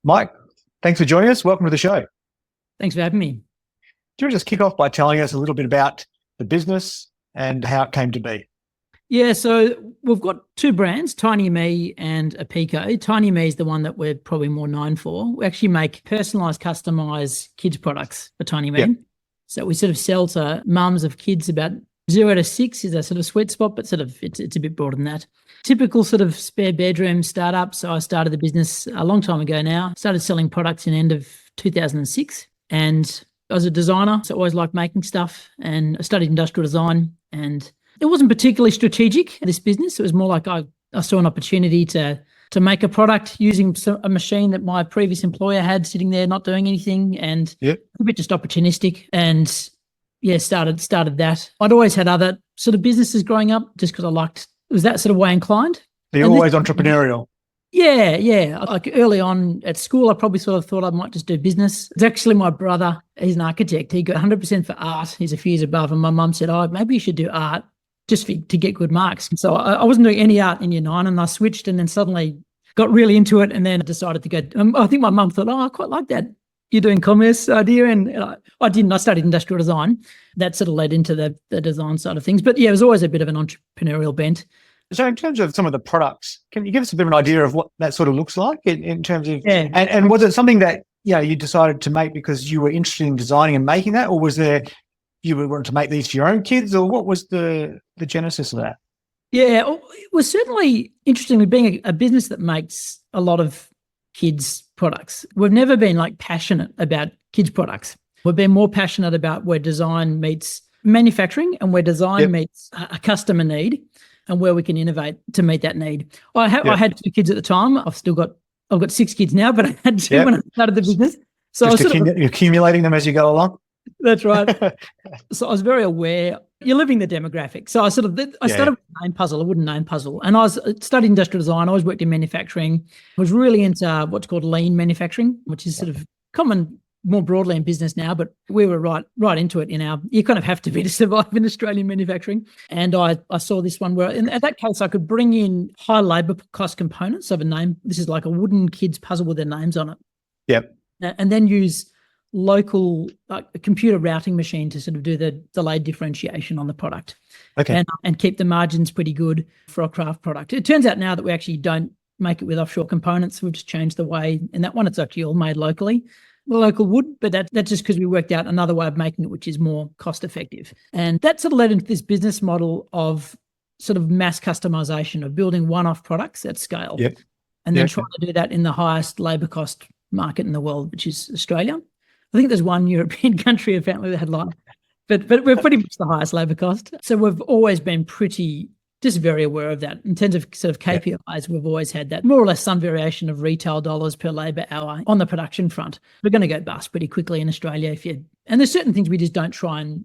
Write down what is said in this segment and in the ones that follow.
Mike, thanks for joining us. Welcome to the show. Thanks for having me. Do you want to just kick off by telling us a little bit about the business and how it came to be? Yeah, so we've got two brands, TinyMe and Apico. TinyMe is the one that we're probably more known for. We actually make personalised, customised kids products for TinyMe. Yep. So we sort of sell to mums of kids about 0 to 6 is a sort of sweet spot, but sort of it's a bit broader than that. Typical sort of spare bedroom startup. So I started the business a long time ago now. Started selling products in the end of 2006. And I was a designer, so I always liked making stuff. And I studied industrial design. And it wasn't particularly strategic, this business. It was more like I saw an opportunity to make a product using a machine that my previous employer had sitting there not doing anything, and a bit just opportunistic. And started that. I'd always had other sort of businesses growing up just because I was that sort of way inclined. So you're always entrepreneurial. Yeah. Like early on at school, I probably sort of thought I might just do business. It's actually my brother. He's an architect. He got 100% for art. He's a few years above. And my mum said, maybe you should do art just to get good marks. So I wasn't doing any art in year 9, and I switched and then suddenly got really into it, and then decided to go. I think my mum thought, I quite like that. You're doing commerce idea. And I didn't. I studied industrial design. That sort of led into the design side of things. But yeah, it was always a bit of an entrepreneurial bent. So in terms of some of the products, can you give us a bit of an idea of what that sort of looks like in terms of, and was it something that, you decided to make because you were interested in designing and making that, or was there, you wanted to make these for your own kids, or what was the genesis of that? Yeah, it was certainly interestingly being a business that makes a lot of kids products. We've never been passionate about kids products. We've been more passionate about where design meets manufacturing and where design meets a customer need, and where we can innovate to meet that need. I had 2 kids at the time. I've got 6 kids now, but I had 2 when I started the business. So just accumulating them as you go along. That's right. So I was very aware. You're living the demographic. So I started with a name puzzle, a wooden name puzzle. And I studied industrial design. I always worked in manufacturing. I was really into what's called lean manufacturing, which is sort of common more broadly in business now, but we were right into it you kind of have to be to survive in Australian manufacturing. And I saw this one where, in that case, I could bring in high labour cost components of a name. This is like a wooden kids puzzle with their names on it. Yep. And then use local a computer routing machine to sort of do the delayed differentiation on the product. Okay. And keep the margins pretty good for a craft product. It turns out now that we actually don't make it with offshore components. We've just changed the way. In that one, it's actually all made locally. The local wood, but that's just because we worked out another way of making it, which is more cost effective. And that sort of led into this business model of sort of mass customization, of building one-off products at scale. Yep. And then trying to do that in the highest labor cost market in the world, which is Australia. I think there's one European country apparently that had but we're pretty much the highest labor cost. So we've always been just very aware of that. In terms of sort of KPIs, we've always had that, more or less some variation of retail dollars per labour hour on the production front. We're going to go bust pretty quickly in Australia and there's certain things we just don't try and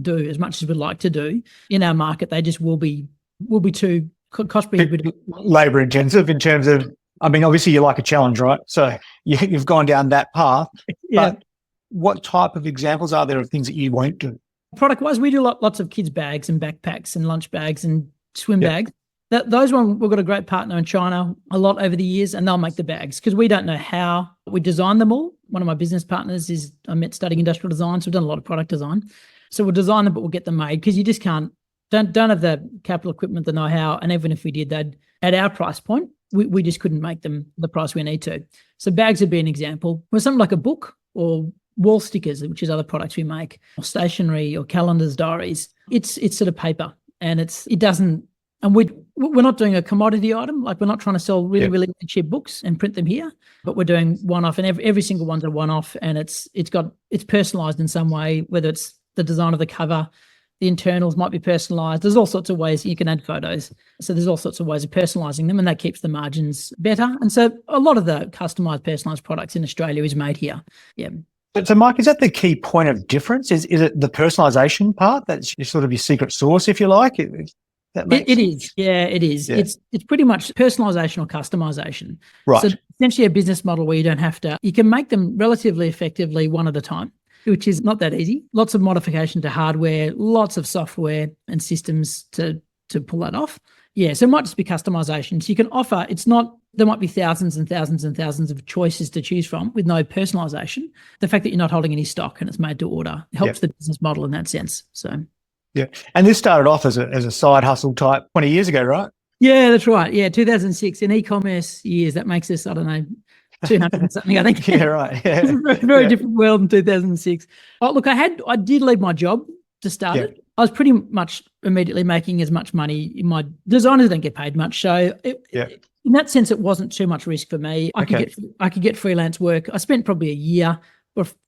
do as much as we'd like to do in our market. They just will be too cost prohibitive. Labour intensive in terms of, obviously you like a challenge, right? So you've gone down that path. But what type of examples are there of things that you won't do? Product-wise, we do lots of kids' bags and backpacks and lunch bags and swim bags. Those ones, we've got a great partner in China a lot over the years, and they'll make the bags because we don't know how we design them all. One of my business partners I met studying industrial design, so we've done a lot of product design. So we'll design them, but we'll get them made because you just don't have the capital equipment, the know-how, and even if we did that at our price point, we just couldn't make them the price we need to. So bags would be an example. With something like a book or wall stickers, which is other products we make, or stationery or calendars, diaries, it's sort of paper. And we're not doing a commodity item. We're not trying to sell really cheap books and print them here, but we're doing one-off, and every single one's a one-off, and it's personalised in some way, whether it's the design of the cover, the internals might be personalised. There's all sorts of ways you can add photos. So there's all sorts of ways of personalising them, and that keeps the margins better. And so a lot of the customised, personalised products in Australia is made here. Yeah. So Mike, is that the key point of difference? Is it the personalisation part that's sort of your secret sauce, if you like? It is. Yeah, it is. Yeah. It's pretty much personalisation or customisation. Right. So essentially a business model where you can make them relatively effectively one at a time, which is not that easy. Lots of modification to hardware, lots of software and systems to pull that off. Yeah, so it might just be customisation. So you can offer, it's not there might be thousands and thousands and thousands of choices to choose from with no personalisation. The fact that you're not holding any stock and it's made to order helps the business model in that sense. So, yeah. And this started off as a side hustle type 20 years ago, right? Yeah, that's right. Yeah, 2006 in e-commerce years. That makes us, I don't know, 200 and something, I think. Yeah, right. Yeah. It was a very different world in 2006. Oh, look, I did leave my job to start it. I was pretty much immediately making as much money in my designers don't get paid much. So in that sense, it wasn't too much risk for me. I could get freelance work. I spent probably a year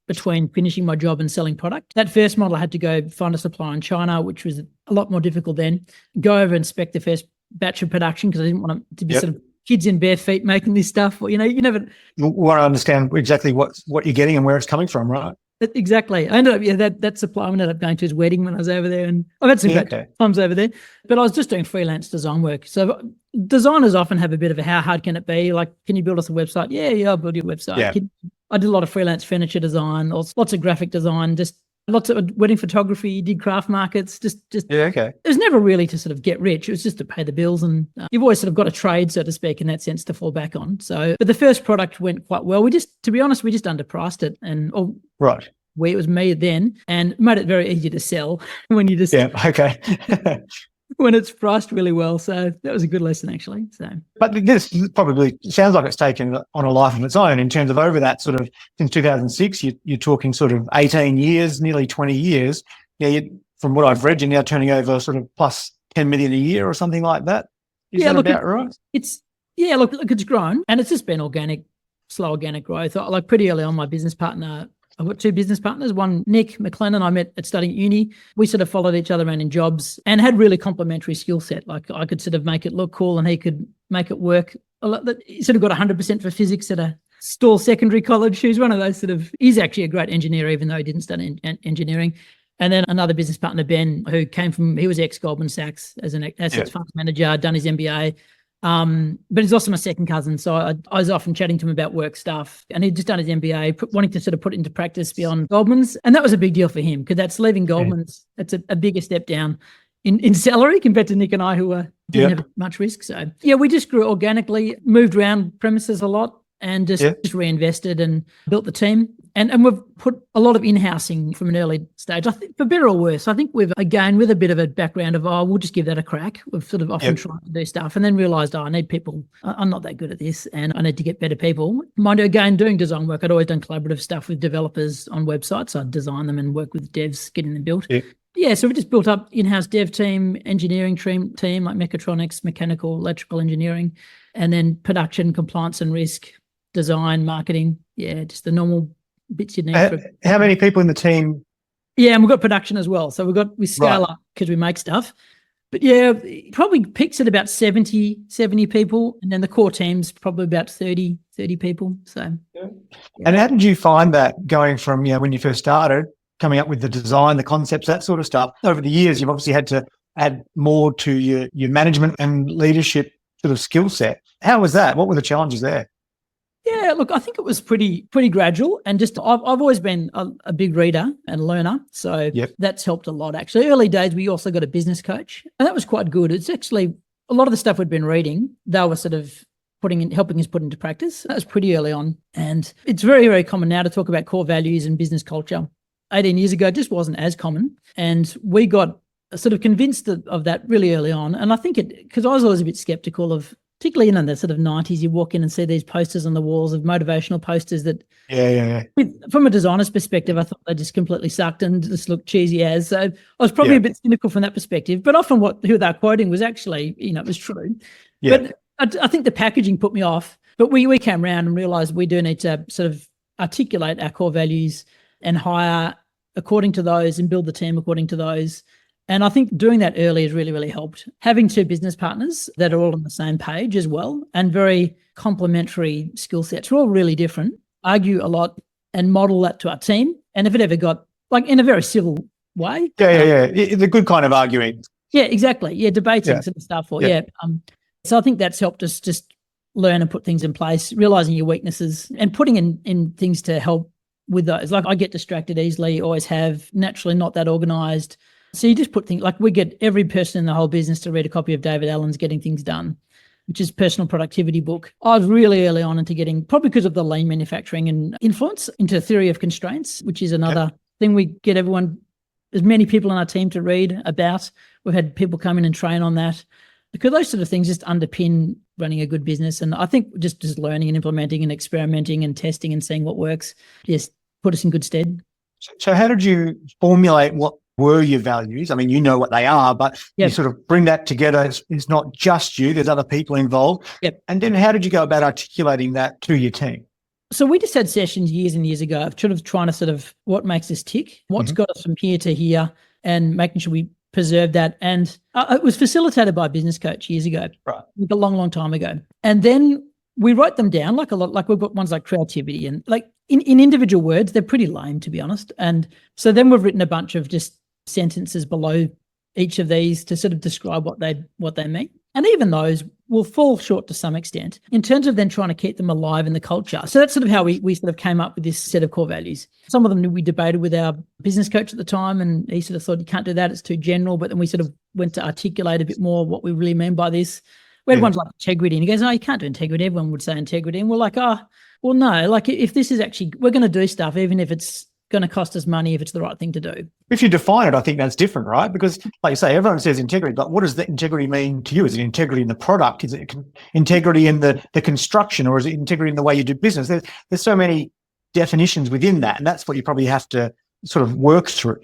between finishing my job and selling product. That first model, I had to go find a supplier in China, which was a lot more difficult then. Go over and spec the first batch of production because I didn't want to be sort of kids in bare feet making this stuff. You never want to understand exactly what you're getting and where it's coming from, right? Exactly. I ended up, that supplier ended up going to his wedding when I was over there, and I've had some great times over there, but I was just doing freelance design work. So designers often have a bit of a, how hard can it be? Like, can you build us a website? Yeah, I'll build you a website. Yeah. I did a lot of freelance furniture design, lots of graphic design, just lots of wedding photography, did craft markets, it was never really to sort of get rich. It was just to pay the bills, and you've always sort of got a trade, so to speak, in that sense to fall back on. So, but the first product went quite well. To be honest, we just underpriced it, and it was me then, and made it very easy to sell when you just when it's priced really well. So that was a good lesson, actually. So, but this probably sounds like it's taken on a life of its own in terms of over that sort of since 2006. You're talking sort of 18 years, nearly 20 years. Yeah, from what I've read, you're now turning over sort of plus 10 million a year or something like that. Is that about right? It's grown, and it's just been slow organic growth. Like pretty early on, my business partner. I've got two business partners. One, Nick McLennan, I met at studying at uni. We sort of followed each other around in jobs and had really complementary skill set. Like I could sort of make it look cool and he could make it work. He sort of got 100% for physics at a Stawell Secondary College. He's one of those he's actually a great engineer, even though he didn't study engineering. And then another business partner, Ben, who he was ex-Goldman Sachs as an assets funds manager, done his MBA. But he's also my second cousin, so I was often chatting to him about work stuff, and he'd just done his MBA, wanting to sort of put it into practice beyond Goldman's, and that was a big deal for him because that's leaving Goldman's. It's a bigger step down in salary compared to Nick and I, who didn't have much risk. So we just grew organically, moved around premises a lot, and just reinvested and built the team. And we've put a lot of in-housing from an early stage. I think for better or worse, I think we've, again, with a bit of a background of, we'll just give that a crack. We've sort of often tried to do stuff and then realised, I need people. I'm not that good at this and I need to get better people. Mind you, again, doing design work, I'd always done collaborative stuff with developers on websites. I'd design them and work with devs, getting them built. So we just built up in-house dev team, engineering team like mechatronics, mechanical, electrical engineering, and then production, compliance and risk, design, marketing. Just the normal bits you need. How many people in the team? And we've got production as well. So we scale up because we make stuff. But probably peaks at about 70 people. And then the core team's probably about 30 people. So. And how did you find that going from, when you first started, coming up with the design, the concepts, that sort of stuff? Over the years, you've obviously had to add more to your management and leadership sort of skill set. How was that? What were the challenges there? Look, I think it was pretty gradual, and just I've always been a big reader and learner, so that's helped a lot. Actually, early days we also got a business coach, and that was quite good. It's actually a lot of the stuff we'd been reading, they were sort of helping us put into practice. That was pretty early on, and it's very, very common now to talk about core values and business culture. 18 years ago, it just wasn't as common, and we got sort of convinced of that really early on. And I think because I was always a bit skeptical of, particularly in the sort of 90s, you walk in and see these posters on the walls of motivational posters that, from a designer's perspective, I thought they just completely sucked and just looked cheesy as. So I was probably a bit cynical from that perspective. But often who they're quoting was actually, it was true. But I think the packaging put me off. But we came around and realised we do need to sort of articulate our core values and hire according to those and build the team according to those. And I think doing that early has really, really helped. Having two business partners that are all on the same page as well, and very complementary skill sets. We're all really different. Argue a lot and model that to our team. And if it ever got, like, in a very civil way. The good kind of arguing. Yeah, exactly. Debating sort of stuff. So I think that's helped us just learn and put things in place, realising your weaknesses and putting in things to help with those. Like, I get distracted easily, always have, naturally not that organised. So you just put things, like, we get every person in the whole business to read a copy of David Allen's Getting Things Done. which is personal productivity book. I was really early on into getting, probably because of the lean manufacturing and influence, into theory of constraints, which is another thing we get everyone, as many people on our team to read about. We've had people come in and train on that, because those sort of things just underpin running a good business. And I think just learning and implementing and experimenting and testing and seeing what works just put us in good stead. So how did you formulate what were your values? I mean, you know what they are, but you sort of bring that together. It's not just you, there's other people involved. And then how did you go about articulating that to your team? So we just had sessions years and years ago of trying to what makes us tick, what's got us from here to here, and making sure we preserve that. And it was facilitated by a business coach years ago, right? A long time ago. And then we wrote them down like we've got ones like creativity, and like in individual words, they're pretty lame, to be honest. And so then we've written a bunch of just sentences below each of these to sort of describe what they mean. And even those will fall short to some extent in terms of then trying to keep them alive in the culture. So that's sort of how we sort of came up with this set of core values. Some of them we debated with our business coach at the time, and he sort of thought, you can't do that, it's too general. But then we sort of went to articulate a bit more what we really mean by this. We had ones like integrity, and he goes, oh, you can't do integrity. Everyone would say integrity. And we're like, oh, well, no, like if this is actually, we're going to do stuff, even if it's going to cost us money, if it's the right thing to do. If you define it, I think that's different, right? Because like you say, everyone says integrity, but what does the integrity mean to you? Is it integrity in the product? Is it integrity in the construction, or is it integrity in the way you do business? There's so many definitions within that, and that's what you probably have to sort of work through.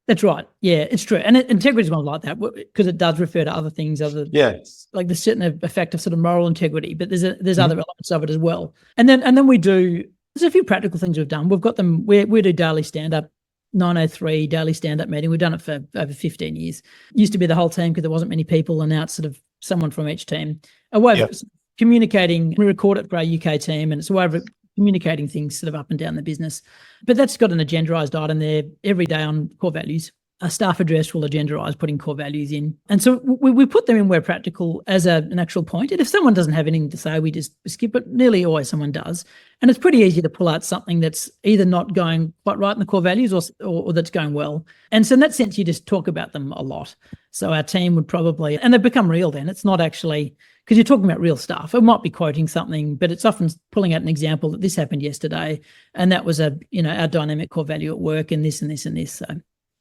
That's right. Yeah, it's true. And integrity is one like that, because it does refer to other things, like there's certain effect of sort of moral integrity, but there's other elements of it as well. And then we do, there's a few practical things we've done. We've got them, we do daily stand-up, 9:03 daily stand-up meeting. We've done it for over 15 years. Used to be the whole team because there wasn't many people, and now it's sort of someone from each team. A way of communicating. We record it for our UK team, and it's a way of communicating things sort of up and down the business. But that's got an agendarised item there every day on core values. A staff address will agendarise putting core values in. And so we put them in where practical as an actual point. And if someone doesn't have anything to say, we just skip it. Nearly always someone does. And it's pretty easy to pull out something that's either not going quite right in the core values or that's going well. And so in that sense, you just talk about them a lot. So our team would probably, and they become real then. It's not actually, because you're talking about real stuff. It might be quoting something, but it's often pulling out an example that this happened yesterday. And that was our dynamic core value at work, and this and this and this. So.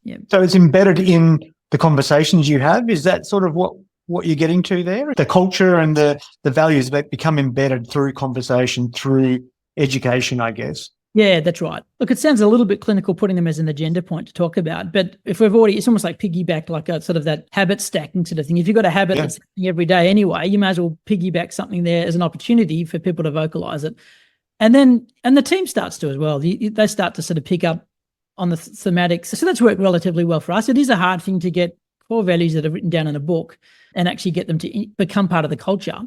Yeah. So it's embedded in the conversations you have. Is that sort of what you're getting to there? The culture and the values that become embedded through conversation, through education, I guess. Yeah, that's right. Look, it sounds a little bit clinical putting them as an agenda point to talk about, but if we've already, it's almost like piggyback, like a sort of that habit stacking sort of thing. If you've got a habit that's happening every day anyway, you may as well piggyback something there as an opportunity for people to vocalize it. And the team starts to as well. They start to sort of pick up on the thematics. So that's worked relatively well for us. It is a hard thing to get core values that are written down in a book and actually get them to become part of the culture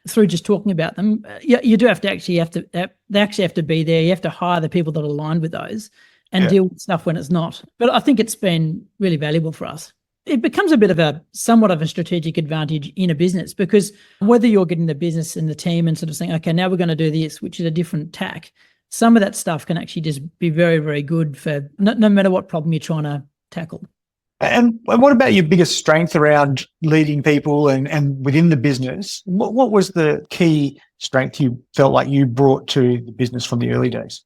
through just talking about them. You do have to they actually have to be there. You have to hire the people that are aligned with those and deal with stuff when it's not. But I think it's been really valuable for us. It becomes a bit of somewhat of a strategic advantage in a business, because whether you're getting the business and the team and sort of saying, okay, now we're going to do this, which is a different tack, some of that stuff can actually just be very, very good for no matter what problem you're trying to tackle. And what about your biggest strength around leading people and within the business? What was the key strength you felt like you brought to the business from the early days?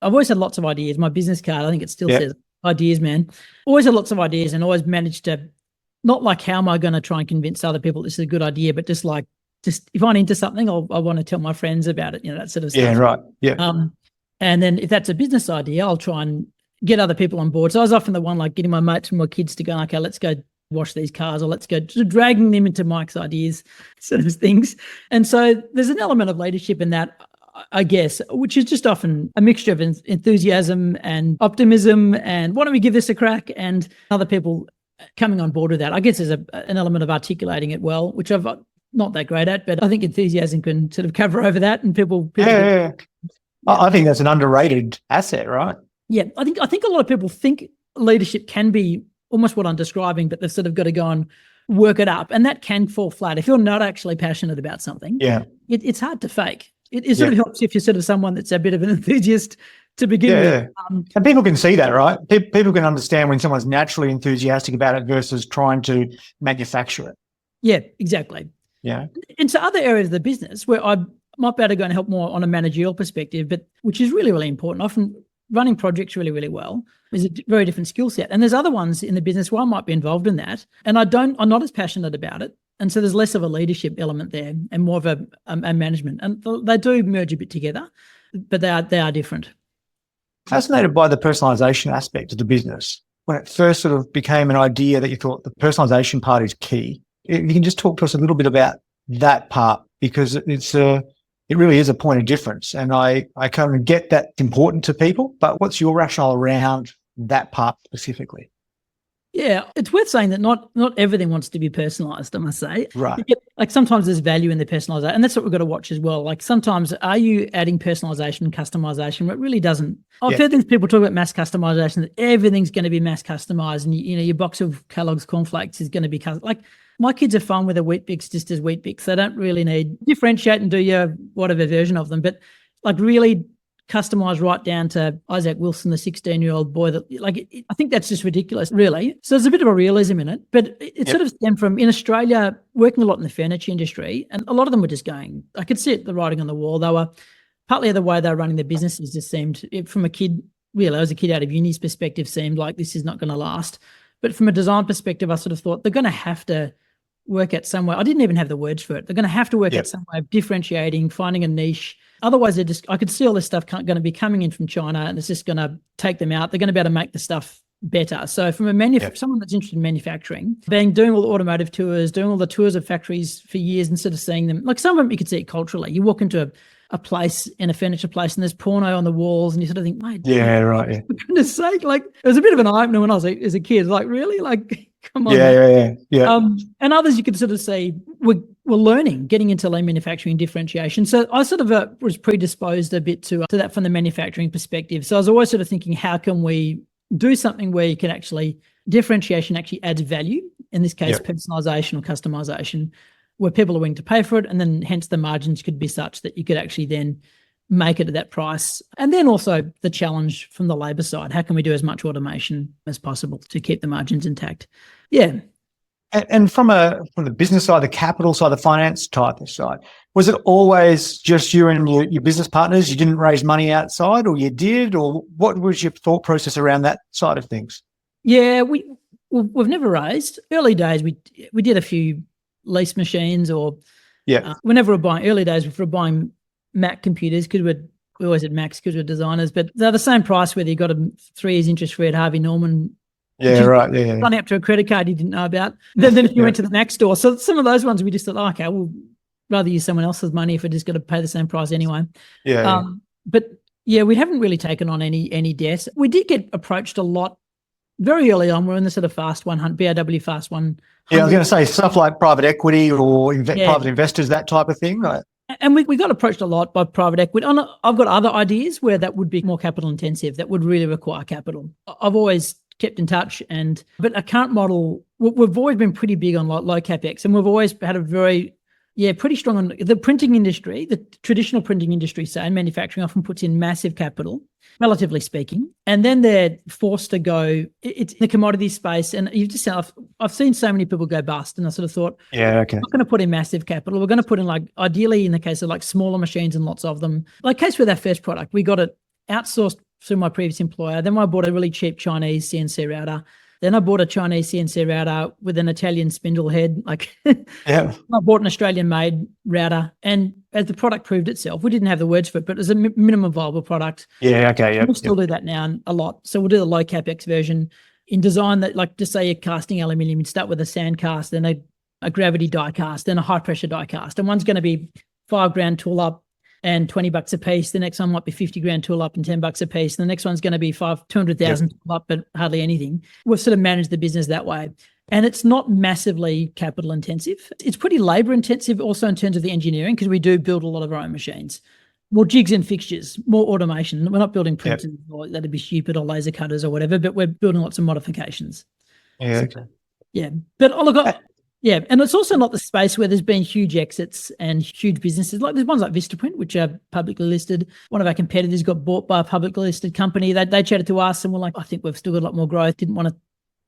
I've always had lots of ideas. My business card, I think it still says ideas, man. Always had lots of ideas, and always managed to, not like how am I going to try and convince other people this is a good idea, but just if I'm into something, I want to tell my friends about it, that sort of stuff. Yeah, right. Yeah. And then if that's a business idea, I'll try and get other people on board. So I was often the one like getting my mates and my kids to go, okay, let's go wash these cars, or let's go, just dragging them into Mike's ideas, sort of things. And so there's an element of leadership in that, I guess, which is just often a mixture of enthusiasm and optimism and why don't we give this a crack, and other people coming on board with that. I guess there's an element of articulating it well, which I've not that great at, but I think enthusiasm can sort of cover over that, and people I think that's an underrated asset, right? Yeah, I think a lot of people think leadership can be almost what I'm describing, but they've sort of got to go and work it up, and that can fall flat if you're not actually passionate about something. Yeah, it's hard to fake. It sort of helps if you're sort of someone that's a bit of an enthusiast to begin with. And people can see that, right? People can understand when someone's naturally enthusiastic about it versus trying to manufacture it. Yeah, exactly. Yeah. Into other areas of the business where I might be able to go and help more on a managerial perspective, but which is really, really important. Often running projects really, really well is a very different skill set. And there's other ones in the business where I might be involved in that, and I'm not as passionate about it. And so there's less of a leadership element there and more of a management. And they do merge a bit together, but they are different. Fascinated by the personalisation aspect of the business. When it first sort of became an idea that you thought the personalisation part is key, if you can just talk to us a little bit about that part, because it really is a point of difference. And I kind of get that it's important to people, but what's your rationale around that part specifically? Yeah, it's worth saying that not everything wants to be personalised, I must say. Right. Like sometimes there's value in the personalisation, and that's what we've got to watch as well. Like sometimes are you adding personalisation and customisation? It really doesn't. I've heard these people talk about mass customisation, that everything's going to be mass customised, and your box of Kellogg's cornflakes is going to be like. My kids are fine with a Weet-Bix just as Weet-Bix. They don't really need differentiate and do your whatever version of them, but like really customize right down to Isaac Wilson, the 16-year-old boy that I think that's just ridiculous, really. So there's a bit of a realism in it, but it sort of stemmed from in Australia, working a lot in the furniture industry, and a lot of them were just going, I could see it, the writing on the wall. They were partly the way they were running their businesses just seemed, from a kid, really, as a kid out of uni's perspective, seemed like this is not going to last. But from a design perspective, I sort of thought they're going to have to work at some way. I didn't even have the words for it. They're going to have to work at some way of differentiating, finding a niche. Otherwise, I could see all this stuff going to be coming in from China, and it's just going to take them out. They're going to be able to make the stuff better. So from someone that's interested in manufacturing, doing all the automotive tours, doing all the tours of factories for years and sort of seeing them, like some of them you could see it culturally. You walk into a place, in a furniture place, and there's porno on the walls, and you sort of think, mate, for goodness sake, like it was a bit of an eye-opener when I was as a kid, like really, like come on. Yeah. And others you could sort of say we're learning, getting into lean manufacturing differentiation. So I sort of was predisposed a bit to that from the manufacturing perspective. So I was always sort of thinking, how can we do something where you can actually, differentiation actually adds value, in this case, personalisation or customisation, where people are willing to pay for it, and then hence the margins could be such that you could actually then make it at that price. And then also the challenge from the labour side, how can we do as much automation as possible to keep the margins intact? Yeah. And from the business side, the capital side, the finance type of side, was it always just you and your business partners? You didn't raise money outside, or you did, or what was your thought process around that side of things? Yeah, we've never raised. Early days, we did a few lease machines, or whenever we're buying, early days, we were buying Mac computers, because we always had Macs because we're designers, but they're the same price whether you got them 3 years interest free at Harvey Norman. Running up to a credit card you didn't know about. Then if you went to the Mac store. So some of those ones we just thought, okay, we'll rather use someone else's money if we're just going to pay the same price anyway. But yeah, we haven't really taken on any debt. We did get approached a lot very early on. We're in the sort of Fast 100, BRW Fast 100. Yeah, I was going to say stuff like private equity or private investors, that type of thing, right? And we got approached a lot by private equity. I've got other ideas where that would be more capital intensive, that would really require capital. I've always kept in touch, but a current model, we've always been pretty big on low capex, and we've always had a very pretty strong on the printing industry. The traditional printing industry, say, and manufacturing often puts in massive capital, relatively speaking, and then they're forced to go. It's in the commodity space, and you just I've seen so many people go bust, and I sort of thought, we're not going to put in massive capital. We're going to put in, like, ideally in the case of like smaller machines and lots of them. Like case with our first product, we got it outsourced through my previous employer. Then I bought a really cheap Chinese CNC router. Then I bought a Chinese CNC router with an Italian spindle head. I bought an Australian-made router, and as the product proved itself, we didn't have the words for it, but it was a minimum viable product. We'll still do that now a lot. So we'll do the low capex version in design that, like, just say you're casting aluminium, you'd start with a sand cast, then a gravity die cast, then a high pressure die cast, and one's going to be $5,000 tool up and $20 a piece. The next one might be $50,000 tool up and $10 a piece. And the next one's going to be $200,000 tool up, but hardly anything. We've sort of managed the business that way. And it's not massively capital intensive. It's pretty labor intensive also in terms of the engineering, because we do build a lot of our own machines. More jigs and fixtures, more automation. We're not building printers, or that'd be stupid, or laser cutters or whatever, but we're building lots of modifications. But and it's also not the space where there's been huge exits and huge businesses. Like there's ones like Vistaprint, which are publicly listed. One of our competitors got bought by a publicly listed company. They chatted to us and were like, I think we've still got a lot more growth. Didn't want to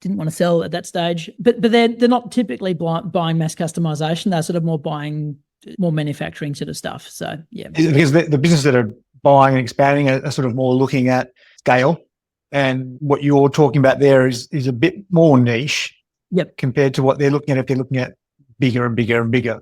didn't want to sell at that stage. But they're not typically buying mass customization. They're sort of more buying more manufacturing sort of stuff. So yeah, because the businesses that are buying and expanding are sort of more looking at scale, and what you're talking about there is a bit more niche. Yep. Compared to what they're looking at if they're looking at bigger and bigger and bigger.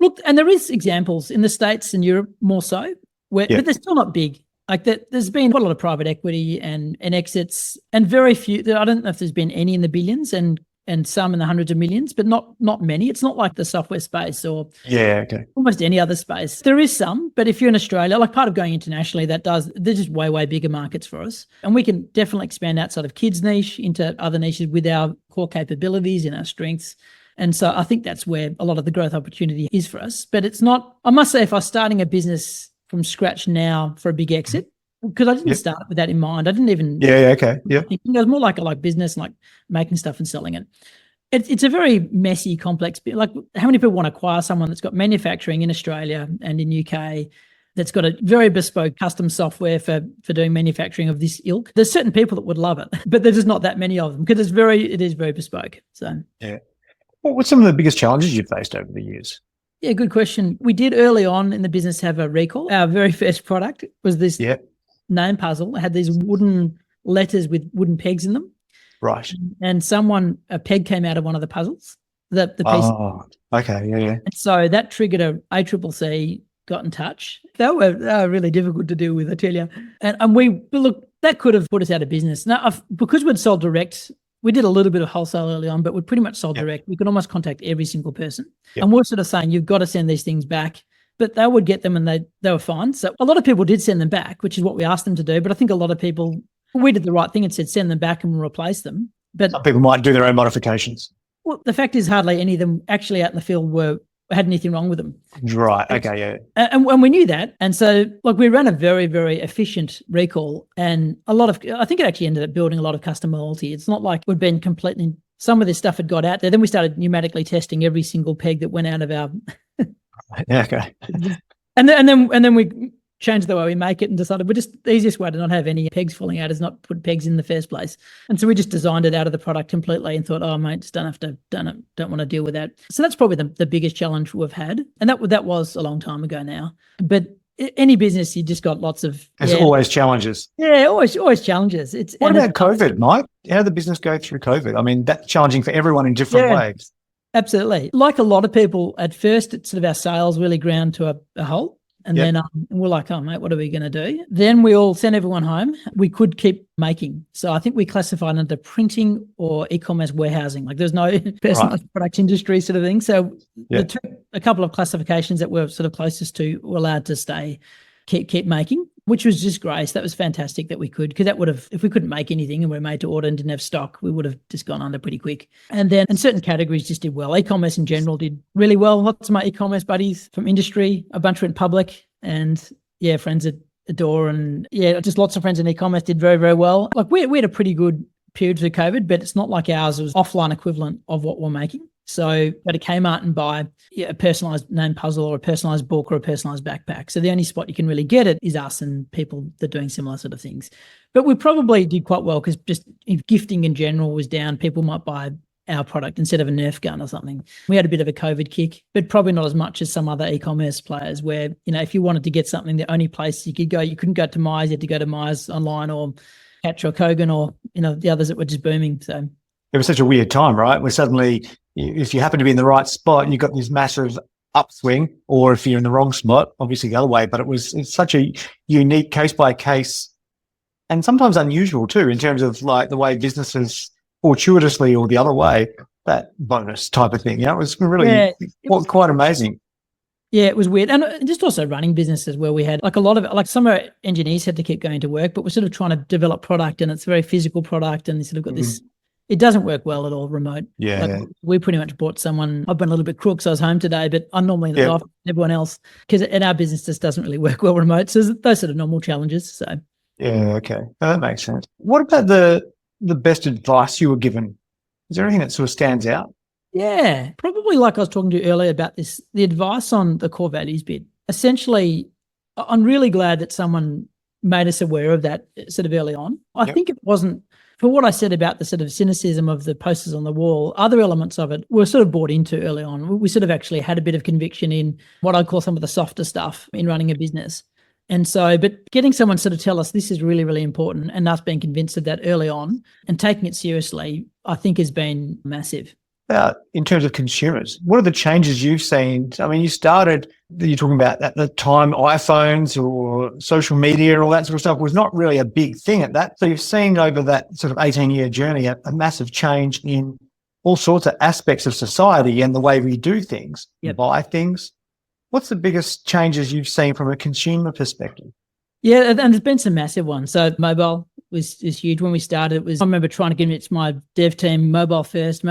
Look, and there is examples in the States and Europe more so, but they're still not big. Like that, there's been quite a lot of private equity and exits, and very few. I don't know if there's been any in the billions and some in the hundreds of millions, but not many. It's not like the software space or almost any other space. There is some, but if you're in Australia, like part of going internationally, they're just way bigger markets for us, and we can definitely expand outside of kids niche into other niches with our core capabilities and our strengths. And so I think that's where a lot of the growth opportunity is for us. But it's not. I must say, if I was starting a business from scratch now for a big exit, because I didn't start with that in mind. I didn't even. It was more like business, like making stuff and selling it. It's a very messy, complex bit. Like, how many people want to acquire someone that's got manufacturing in Australia and in UK, that's got a very bespoke custom software for doing manufacturing of this ilk? There's certain people that would love it, but there's just not that many of them because it is very bespoke. So what were some of the biggest challenges you've faced over the years? Yeah, good question. We did early on in the business have a recall. Our very first product was this name puzzle. It had these wooden letters with wooden pegs in them. Right. And a peg came out of one of the puzzles, the piece. Oh, okay, yeah. And so that triggered a ACCC got in touch. They were really difficult to deal with, I tell you. And that could have put us out of business. Now, because we'd sold direct, we did a little bit of wholesale early on, but we pretty much sold direct. We could almost contact every single person. And we're sort of saying, you've got to send these things back. But they would get them and they were fine. So a lot of people did send them back, which is what we asked them to do. But I think a lot of people, we did the right thing and said, send them back and we'll replace them. But some people might do their own modifications. Well, the fact is hardly any of them actually out in the field had anything wrong with them. Right. Okay. Yeah. And we knew that. And so we ran a very, very efficient recall, and I think it actually ended up building a lot of customer loyalty. It's not like we'd been completely, some of this stuff had got out there. Then we started pneumatically testing every single peg that went out of our. Okay. And then we changed the way we make it and decided the easiest way to not have any pegs falling out is not put pegs in the first place. And so we just designed it out of the product completely and thought, oh mate, just don't want to deal with that. So that's probably the biggest challenge we've had. And that was a long time ago now. But any business, you just got lots of. There's always challenges. Yeah, always challenges. What about COVID, Mike? How did the business go through COVID? I mean, that's challenging for everyone in different ways. Absolutely. Like a lot of people, at first, it's sort of our sales really ground to a halt. And then we're like, oh, mate, what are we going to do? Then we all sent everyone home. We could keep making. So I think we classified under printing or e-commerce warehousing. Like there's no personalised products industry sort of thing. So a couple of classifications that we're sort of closest to were allowed to keep making, which was just great. That was fantastic that we could, because that would have, if we couldn't make anything and we're made to order and didn't have stock, we would have just gone under pretty quick. And then certain categories just did well. E-commerce in general did really well. Lots of my e-commerce buddies from industry, a bunch went public, and friends at the door, and just lots of friends in e-commerce did very, very well. Like we had a pretty good period through COVID, but it's not like ours was offline equivalent of what we're making. So go to Kmart and buy a personalised name puzzle or a personalised book or a personalised backpack. So the only spot you can really get it is us and people that are doing similar sort of things. But we probably did quite well because just if gifting in general was down, people might buy our product instead of a Nerf gun or something. We had a bit of a COVID kick, but probably not as much as some other e-commerce players where, if you wanted to get something, the only place you could go, you couldn't go to Myers, you had to go to Myers online or Catch or Kogan or, the others that were just booming. So it was such a weird time, right? Where suddenly, if you happen to be in the right spot and you've got this massive upswing, or if you're in the wrong spot, obviously the other way, but it's such a unique case by case and sometimes unusual too, in terms of like the way businesses fortuitously or the other way, that bonus type of thing. It was really quite amazing. Yeah, it was weird. And just also running businesses where we had like a lot of, like some of our engineers had to keep going to work, but we're sort of trying to develop product and it's a very physical product and sort of got this, it doesn't work well at all remote. We pretty much bought someone, I've been a little bit crook, so I was home today, but I'm normally in the office, everyone else, because in our business just doesn't really work well remote. So those sort of normal challenges. So yeah, okay. That makes sense. What about the best advice you were given? Is there anything that sort of stands out? Yeah, probably like I was talking to you earlier about this, the advice on the core values bit. Essentially, I'm really glad that someone made us aware of that sort of early on. I think it wasn't for what I said about the sort of cynicism of the posters on the wall, other elements of it were sort of bought into early on. We sort of actually had a bit of conviction in what I'd call some of the softer stuff in running a business. And so, but getting someone sort of tell us this is really, really important and us being convinced of that early on and taking it seriously, I think has been massive. In terms of consumers, what are the changes you've seen? I mean, you're talking about at the time iPhones or social media and all that sort of stuff was not really a big thing at that. So you've seen over that sort of 18-year journey a massive change in all sorts of aspects of society and the way we do things, buy things. What's the biggest changes you've seen from a consumer perspective? Yeah, and there's been some massive ones. So mobile is huge. When we started, I remember trying to convince my dev team mobile first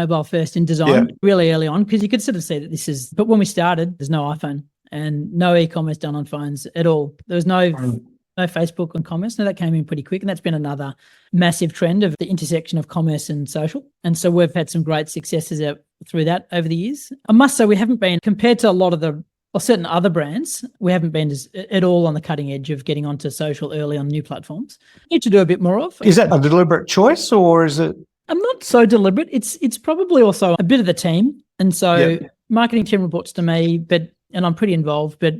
in design really early on, because you could sort of see that but when we started, there's no iPhone and no e-commerce done on phones at all. There was no Facebook on commerce. Now that came in pretty quick, and that's been another massive trend of the intersection of commerce and social. And so we've had some great successes through that over the years. I must say we haven't been, compared to a lot of certain other brands, we haven't been at all on the cutting edge of getting onto social early on new platforms. Need to do a bit more of. Is that a deliberate choice or is it? I'm not so deliberate. It's probably also a bit of the team. And so marketing team reports to me, and I'm pretty involved, but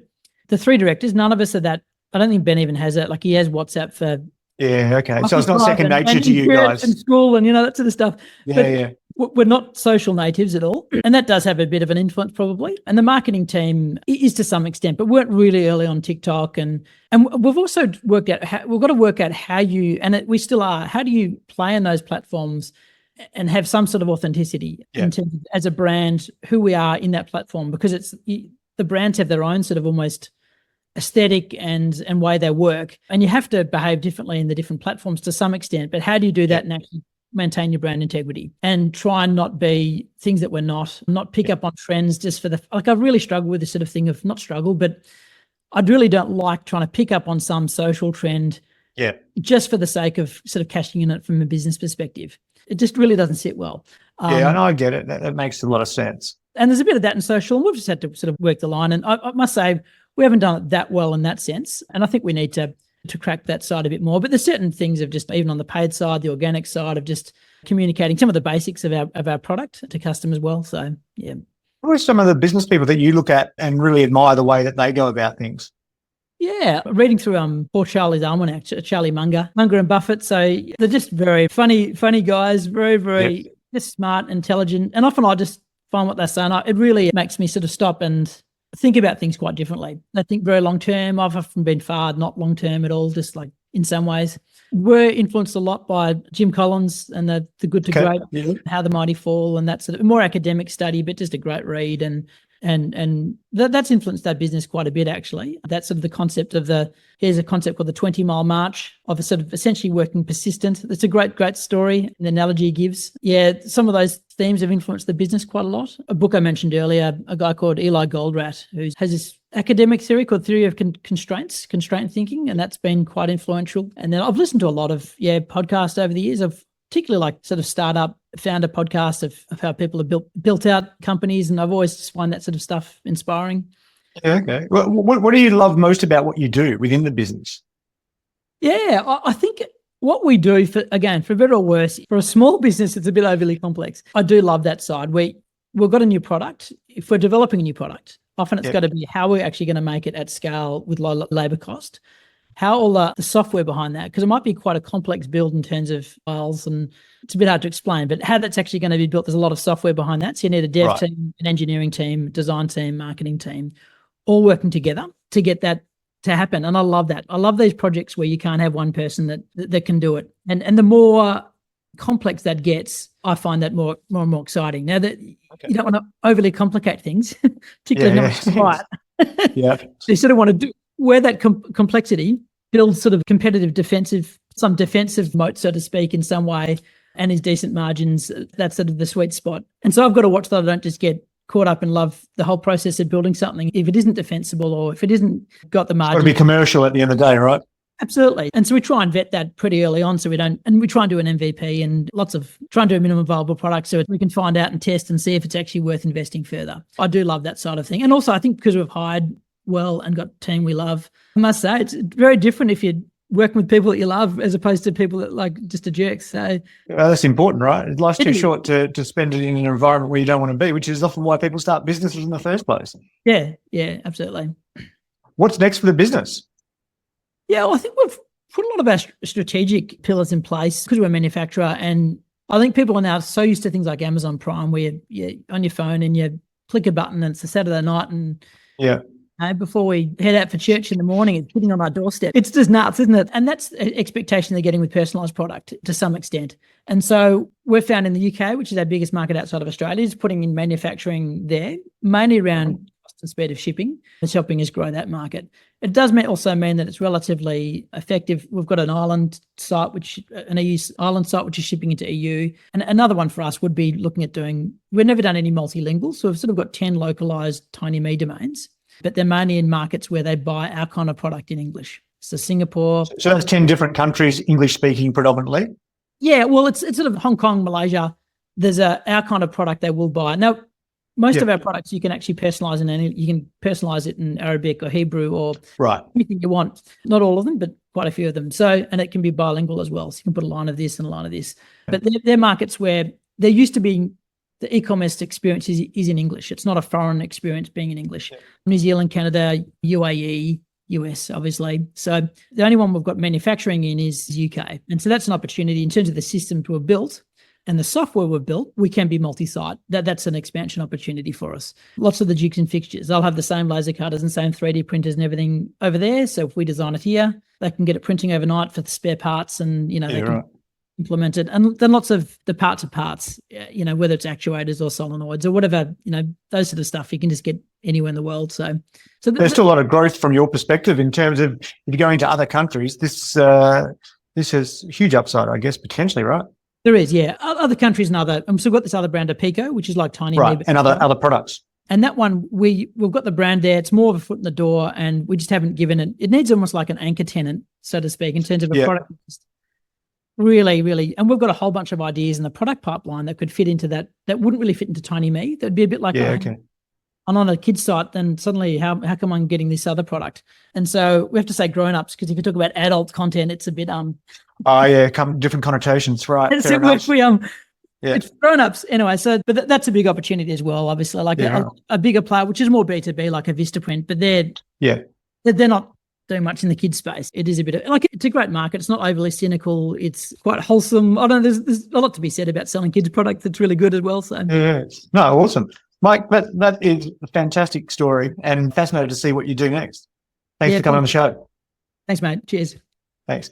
the three directors, none of us are that. I don't think Ben even has it. Like he has WhatsApp for. Yeah. Okay. So it's not second nature to you guys. And school and, that sort of stuff. We're not social natives at all. And that does have a bit of an influence probably. And the marketing team is to some extent, but weren't really early on TikTok. And we've also worked out, we've got to work out how you, we still are, how do you play in those platforms and have some sort of authenticity in terms of, as a brand, who we are in that platform, because the brands have their own sort of almost aesthetic and way they work. And you have to behave differently in the different platforms to some extent, but how do you do that and actually maintain your brand integrity and try and not be things that we're not pick up on trends just for I've really struggled with this sort of thing of not struggle, but I really don't like trying to pick up on some social trend just for the sake of sort of cashing in it from a business perspective. It just really doesn't sit well. I know, I get it. That makes a lot of sense. And there's a bit of that in social, and we've just had to sort of work the line. And I must say, we haven't done it that well in that sense. And I think we need to crack that side a bit more. But there's certain things of just, even on the paid side, the organic side, of just communicating some of the basics of our product to customers well. So, yeah. Who are some of the business people that you look at and really admire the way that they go about things? Yeah, reading through poor Charlie's almanac, Charlie Munger and Buffett. So they're just very funny guys, very, very just smart, intelligent. And often I just find what they're saying. It really makes me sort of stop and think about things quite differently. I think very long term. I've often been far not long term at all, just like in some ways. We're influenced a lot by Jim Collins and the Good to Great, How the Mighty Fall, and that sort of more academic study, but just a great read. And that's influenced our business quite a bit, actually. That's sort of the concept of here's a concept called the 20-mile march of a sort of essentially working persistent. It's a great story, the analogy he gives. Yeah, some of those themes have influenced the business quite a lot. A book I mentioned earlier, a guy called Eli Goldratt, who has this academic theory called theory of constraint thinking, and that's been quite influential. And then I've listened to a lot of podcasts over the years of particularly like sort of startup founder podcasts of how people have built out companies, and I've always just find that sort of stuff inspiring. Okay. Well, what do you love most about what you do within the business? Yeah, I think what we do, for better or worse, for a small business, it's a bit overly complex. I do love that side. We've got a new product. If we're developing a new product, often it's got to be how we're actually going to make it at scale with low labor cost. How all the software behind that, because it might be quite a complex build in terms of files, and it's a bit hard to explain, but how that's actually going to be built, there's a lot of software behind that. So you need a dev team, an engineering team, design team, marketing team, all working together to get that to happen. And I love that. I love these projects where you can't have one person that can do it. And the more complex that gets, I find that more and more exciting. Now that you don't want to overly complicate things, particularly not right. So you sort of want to do where that complexity builds sort of some defensive moat, so to speak, in some way, and is decent margins. That's sort of the sweet spot. And so I've got to watch that I don't just get caught up and love the whole process of building something if it isn't defensible or if it isn't got the margin. It's got to be commercial at the end of the day, right? Absolutely. And so we try and vet that pretty early on, so we try and do an MVP and try and do a minimum viable product so we can find out and test and see if it's actually worth investing further. I do love that side of thing. And also I think because we've hired well and got a team we love, I must say it's very different if you're working with people that you love as opposed to people that like just a jerk. So Well, that's important, right? Life's It too is. short to spend it in an environment where you don't want to be, which is often why people start businesses in the first place. yeah, absolutely. What's next for the business? Yeah, well, I think we've put a lot of our strategic pillars in place because we're a manufacturer, and I think people are now so used to things like Amazon Prime where you're on your phone and you click a button and it's a Saturday night and Yeah. before we head out for church in the morning, it's sitting on our doorstep. It's just nuts, isn't it? And that's an expectation they're getting with personalised product to some extent. And so we're found in the UK, which is our biggest market outside of Australia, is putting in manufacturing there, mainly around cost and speed of shipping. It's helping us grow that market. It does also mean that it's relatively effective. We've got an island site, an EU island site, which is shipping into EU. And another one for us would be looking at we've never done any multilingual. So we've sort of got 10 localized TinyMe domains, but they're mainly in markets where they buy our kind of product in English. So Singapore. So that's 10 different countries, English speaking predominantly? Yeah, well, it's sort of Hong Kong, Malaysia. There's our kind of product they will buy. Now, most of our products you can actually personalize you can personalize it in Arabic or Hebrew or anything you want. Not all of them, but quite a few of them. So, and it can be bilingual as well. So you can put a line of this and a line of this. But they're markets where there used to be the e-commerce experience is in English. It's not a foreign experience being in English. New Zealand, Canada, UAE, US, obviously. So the only one we've got manufacturing in is UK. And so that's an opportunity in terms of the systems we've built and the software we've built, we can be multi-site. That's an expansion opportunity for us. Lots of the jigs and fixtures, they'll have the same laser cutters and same 3D printers and everything over there. So if we design it here, they can get it printing overnight for the spare parts and, they can implement it. And then lots of the parts of parts, whether it's actuators or solenoids or whatever, those sort of stuff you can just get anywhere in the world. So there's still a lot of growth from your perspective in terms of if you go into other countries, this has huge upside, I guess, potentially, right? There is, yeah. Other countries and other. So we've got this other brand, Pico, which is like TinyMe. Right, and other products. And that one, we've got the brand there. It's more of a foot in the door, and we just haven't given it. It needs almost like an anchor tenant, so to speak, in terms of a product. Really, really. And we've got a whole bunch of ideas in the product pipeline that could fit into that wouldn't really fit into TinyMe. That'd be a bit like, I'm on a kid's site, then suddenly how come I'm getting this other product? And so we have to say grown-ups, because if you talk about adult content, it's a bit different connotations, right? It's grown-ups anyway. So, but that's a big opportunity as well. Obviously, like a bigger player, which is more B2B, like a Vistaprint, but they're not doing much in the kids space. It is a bit of it's a great market. It's not overly cynical. It's quite wholesome. I don't know. There's a lot to be said about selling kids products. That's really good as well. So awesome, Mike. That is a fantastic story, and fascinated to see what you do next. Thanks for coming on the show. Thanks, mate. Cheers. Thanks.